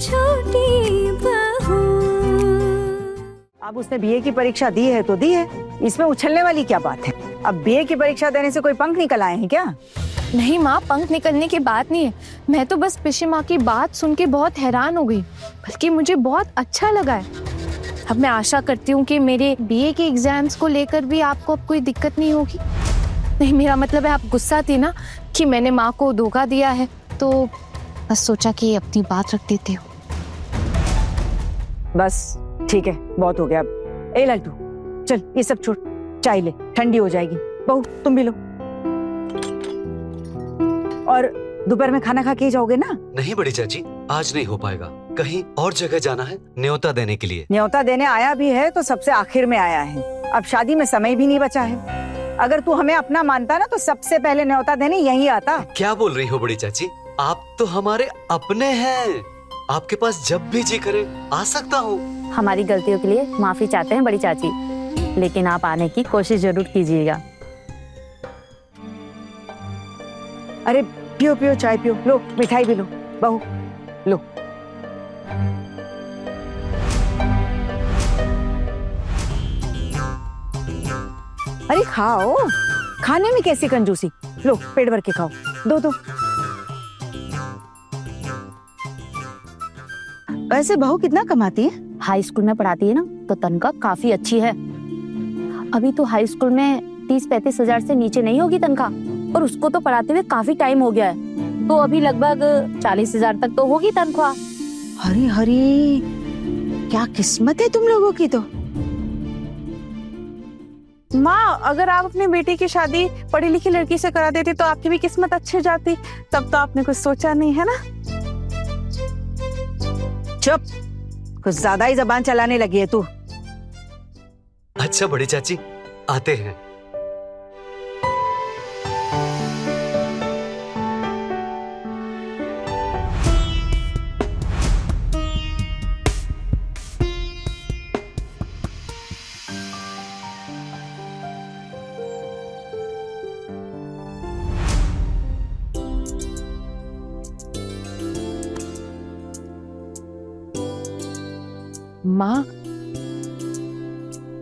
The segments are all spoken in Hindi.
छोटी बहू। अब उसने बीए की परीक्षा दी है तो दी है, इसमें उछलने वाली क्या बात है। अब बीए की परीक्षा देने से कोई पंख निकल आए हैं क्या? नहीं माँ, पंख निकलने की बात नहीं है। मैं तो बस पिशे माँ की बात सुन के बहुत हैरान हो गई, बल्कि मुझे बहुत अच्छा लगा है। अब मैं आशा करती हूँ कि मेरे बीए के एग्जाम्स को लेकर भी आपको अब कोई दिक्कत नहीं होगी। नहीं, मेरा मतलब है आप गुस्सा थी ना कि मैंने माँ को धोखा दिया है, तो बस सोचा कि अपनी बात रख देती हूँ। बस ठीक है, बहुत हो गया अब। ए लल्टू, चल ये सब छोड़, चाय ले, ठंडी हो जाएगी। बहू तुम भी लो। और दोपहर में खाना खा के ही जाओगे ना? नहीं बड़ी चाची, आज नहीं हो पाएगा, कहीं और जगह जाना है न्योता देने के लिए। न्योता देने आया भी है तो सबसे आखिर में आया है, अब शादी में समय भी नहीं बचा है। अगर तू हमें अपना मानता ना तो सबसे पहले न्योता देने यही आता। क्या बोल रही हो बड़ी चाची, आप तो हमारे अपने हैं, आपके पास जब भी जी करे आ सकता हूँ। हमारी गलतियों के लिए माफी चाहते हैं बड़ी चाची, लेकिन आप आने की कोशिश जरूर कीजिएगा। अरे पियो पियो, चाय पियो, लो मिठाई भी लो, बहू लो। अरे खाओ, खाने में कैसी कंजूसी, लो पेट भर के खाओ, दो दो। वैसे बहू कितना कमाती है? हाई स्कूल में पढ़ाती है ना, तो तनख्वाह काफी अच्छी है। अभी तो हाई स्कूल में 30-35 हजार से नीचे नहीं होगी तनख्वाह, और उसको तो पढ़ाते हुए काफी टाइम हो गया है, तो अभी लगभग 40 हजार तक तो होगी तनख्वाह। हरी हरी, क्या किस्मत है तुम लोगों की। तो माँ, अगर आप अपनी बेटी की शादी पढ़ी लिखी लड़की से करा देती तो आपकी भी किस्मत अच्छी जाती। तब तो आपने कुछ सोचा नहीं है ना? चुप, कुछ ज्यादा ही जबान चलाने लगी है तू। अच्छा बड़ी चाची, आते हैं। माँ,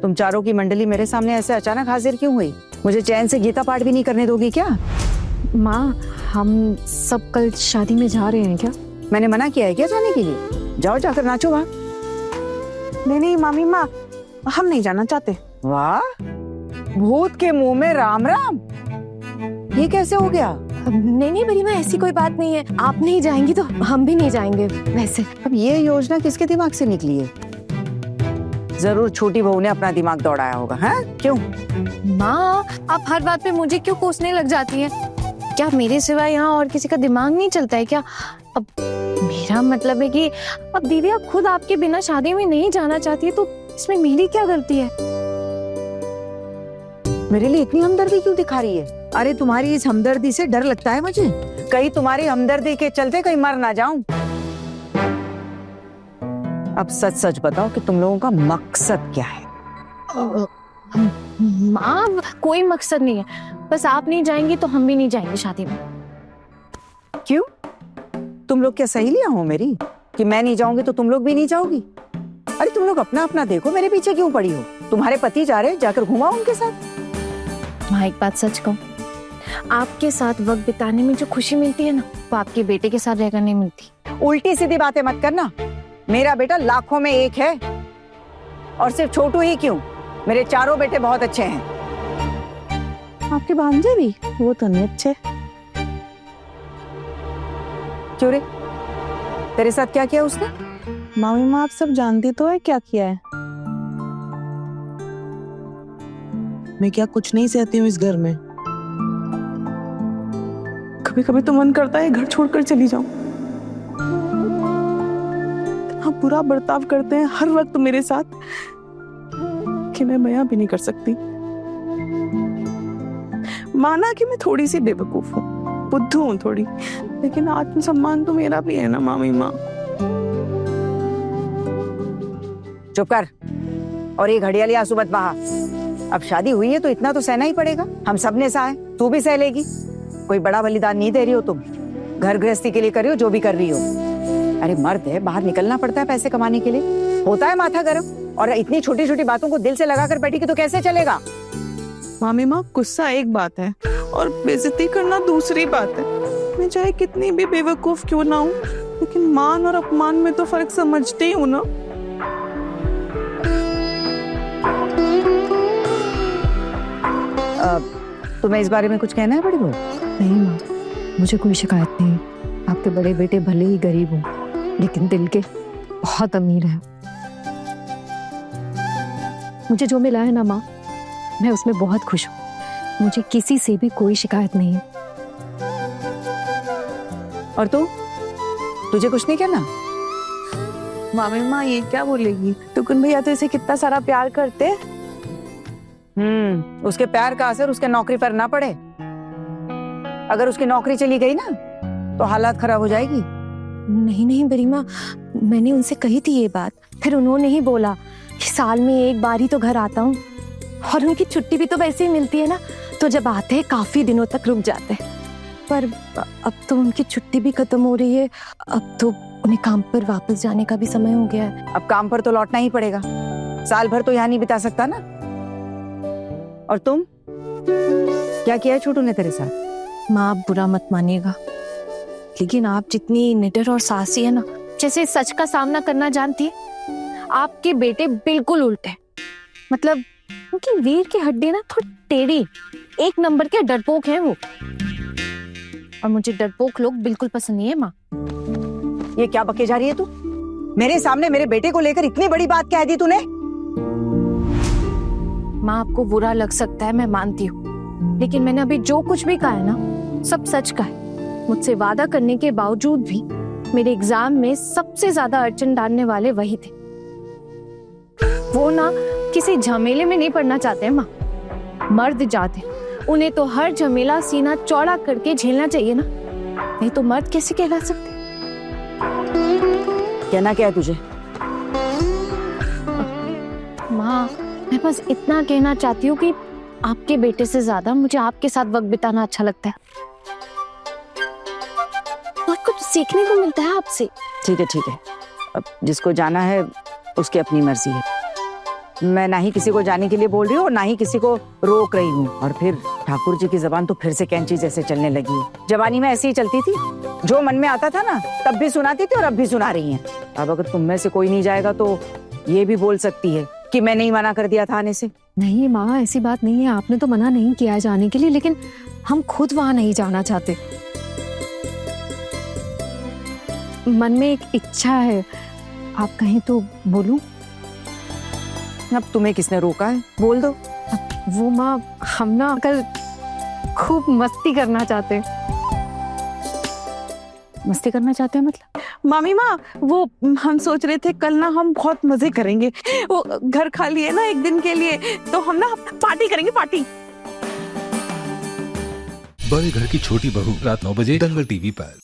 तुम चारों की मंडली मेरे सामने ऐसे अचानक हाजिर क्यों हुई? मुझे चैन से गीता पाठ भी नहीं करने दोगी क्या? माँ, हम सब कल शादी में जा रहे हैं क्या? मैंने मना किया है क्या जाने के लिए? जाओ जाकर नाचो वहाँ। नहीं नहीं मामी माँ, हम नहीं जाना चाहते। वाह, भूत के मुंह में राम राम, ये कैसे हो गया? नहीं नहीं बड़ी माँ, ऐसी कोई बात नहीं है। आप नहीं जाएंगी तो हम भी नहीं जाएंगे। वैसे अब ये योजना किसके दिमाग से निकली है? जरूर छोटी बहू ने अपना दिमाग दौड़ाया होगा, हैं? क्यों? माँ, आप हर बात पे मुझे क्यों कोसने लग जाती हैं? क्या मेरे सिवाय यहाँ और किसी का दिमाग नहीं चलता है क्या? अब मेरा मतलब है कि अब दीदी आप खुद आपके बिना शादी में नहीं जाना चाहती है, तो इसमें मेरी क्या गलती है? मेरे लिए इतनी हमदर्दी क्यों दिखा रही है? अरे तुम्हारी इस हमदर्दी से डर लगता है मुझे, कहीं तुम्हारी हमदर्दी के चलते कहीं मर ना जाऊं। अब सच सच बताओ कि तुम लोगों का मकसद क्या है? माँ, कोई मकसद नहीं है, बस आप नहीं जाएंगी तो हम भी नहीं जाएंगे शादी में। क्यों? तुम लोग क्या सहेलियां हो मेरी कि मैं नहीं जाऊंगी तो तुम लोग भी नहीं जाओगी? अरे तुम लोग अपना अपना देखो, मेरे पीछे क्यों पड़ी हो? तुम्हारे पति जा रहे, जाकर घुमाओ उनके साथ। माँ, एक बात सच कहूँ, आपके साथ वक्त बिताने में जो खुशी मिलती है ना, वो आपके बेटे के साथ रहकर नहीं मिलती। उल्टी सीधी बातें मत करना, मेरा बेटा लाखों में एक है, और सिर्फ छोटू ही क्यों, मेरे चारों बेटे बहुत अच्छे हैं। आपके भांजे भी? वो तो नहीं अच्छे। क्यों रे, तेरे साथ क्या किया उसने? मामी माँ, आप सब जानती तो है क्या किया है। मैं क्या कुछ नहीं सहती हूँ इस घर में? कभी कभी तो मन करता है घर छोड़कर चली जाऊं। इतना बुरा बर्ताव करते हैं हर वक्त मेरे साथ कि मैं बयां भी नहीं कर सकती। माना कि मैं थोड़ी सी बेवकूफ हूँ, बुद्धू हूँ थोड़ी, लेकिन आत्मसम्मान तो मेरा भी है ना मामी माँ। चुप कर, और ये घड़ियाली आंसू मत बहा। अब शादी हुई है तो इतना तो सहना ही पड़ेगा, हम सब ने सहा है, तू भी सह लेगी। कोई बड़ा बलिदान नहीं दे रही हो तुम, घर गृहस्थी के लिए कर रही हो जो भी कर रही हो। अरे मर्द है, बाहर निकलना पड़ता है पैसे कमाने के लिए, होता है माथा गर्म। और इतनी छोटी छोटी बातों को दिल से लगा कर बैठेगी तो कैसे चलेगा? मामी माँ, गुस्सा एक बात है और बेइज्जती करना दूसरी बात है। मैं चाहे कितनी भी बेवकूफ क्यों ना हूँ, लेकिन मान और अपमान में तो फर्क समझते ही हूँ ना। तुम्हें इस बारे में कुछ कहना है बड़ी बहू? नहीं माँ, मुझे कोई शिकायत नहीं। आपके बड़े बेटे भले ही गरीब हों, लेकिन दिल के बहुत अमीर हैं। मुझे जो मिला है ना माँ, मैं उसमें बहुत खुश हूँ। मुझे किसी से भी कोई शिकायत नहीं है। और तुझे कुछ नहीं कहना? मामी माँ ये क्या बोलेगी? टुकुन भैया तो इसे कितना सारा प्यार करते। उसके प्यार का असर उसके नौकरी पर ना पड़े। अगर उसकी नौकरी चली गई ना तो हालात खराब हो जाएगी। नहीं नहीं बड़ी माँ, मैंने उनसे कही थी ये बात, फिर उन्होंने ही बोला कि साल में एक बार ही तो घर आता हूँ, और उनकी छुट्टी भी तो वैसे ही मिलती है ना, तो जब आते हैं काफी दिनों तक रुक जाते हैं। पर अब तो उनकी छुट्टी भी खत्म हो रही है, अब तो उन्हें काम पर वापस जाने का भी समय हो गया है। अब काम पर तो लौटना ही पड़ेगा, साल भर तो यहाँ नहीं बिता सकता ना। और तुम क्या किया है छोटू ने तेरे साथ? माँ, आप बुरा मत मानिएगा, लेकिन आप जितनी निडर और साहसी है ना, जैसे सच का सामना करना जानती है, आपके बेटे बिल्कुल उल्टे। मतलब उनकी वीर की हड्डी ना थोड़ी टेढ़ी, एक नंबर के डरपोक हैं वो। और मुझे डरपोक लोग बिल्कुल पसंद नहीं है माँ। ये क्या बके जा रही है तू? मेरे सामने मेरे बेटे को लेकर इतनी बड़ी बात कह दी तूने। माँ, आपको बुरा लग सकता है, मैं मानती हूँ, लेकिन मैंने अभी जो कुछ भी कहा है ना, सब सच का है। मुझसे वादा करने के बावजूद भी मेरे एग्जाम में सबसे ज्यादा अड़चन डालने वाले वही थे। वो ना किसी झमेले में नहीं पड़ना चाहते हैं माँ, मर्द जाते, उन्हें तो हर झमेला सीना चौड़ा करके झेलना चाहिए ना, नहीं तो मर्द कैसे कहला सकते? कहना क्या है तुझे? माँ, मैं बस इतना कहना चाहती हूँ कि आपके बेटे से ज्यादा मुझे आपके साथ वक्त बिताना अच्छा लगता है, और कुछ सीखने को मिलता है आपसे। ठीक है, अब जिसको जाना है उसकी अपनी मर्जी है। मैं ना ही किसी को जाने के लिए बोल रही हूँ और ना ही किसी को रोक रही हूँ। और फिर ठाकुर जी की जबान तो फिर से कैंची जैसे चलने लगी है। जवानी में ऐसी ही चलती थी, जो मन में आता था ना तब भी सुनाती थी और अब भी सुना रही हैं। अब अगर तुम में से कोई नहीं जाएगा तो ये भी बोल सकती है कि मैं नहीं मना कर दिया था आने से। नहीं माँ, ऐसी बात नहीं है, आपने तो मना नहीं किया है जाने के लिए, लेकिन हम खुद वहां नहीं जाना चाहते। मन में एक इच्छा है, आप कहें तो बोलूं? अब तुम्हें किसने रोका है? बोल दो। वो माँ, हम ना कल खूब मस्ती करना चाहते हैं। मस्ती करना चाहते हैं मतलब? मामी माँ, वो हम सोच रहे थे कल ना हम बहुत मजे करेंगे। वो घर खाली है ना एक दिन के लिए, तो हम ना पार्टी करेंगे, पार्टी। बड़े घर की छोटी बहू, रात 9 बजे दंगल टीवी पर।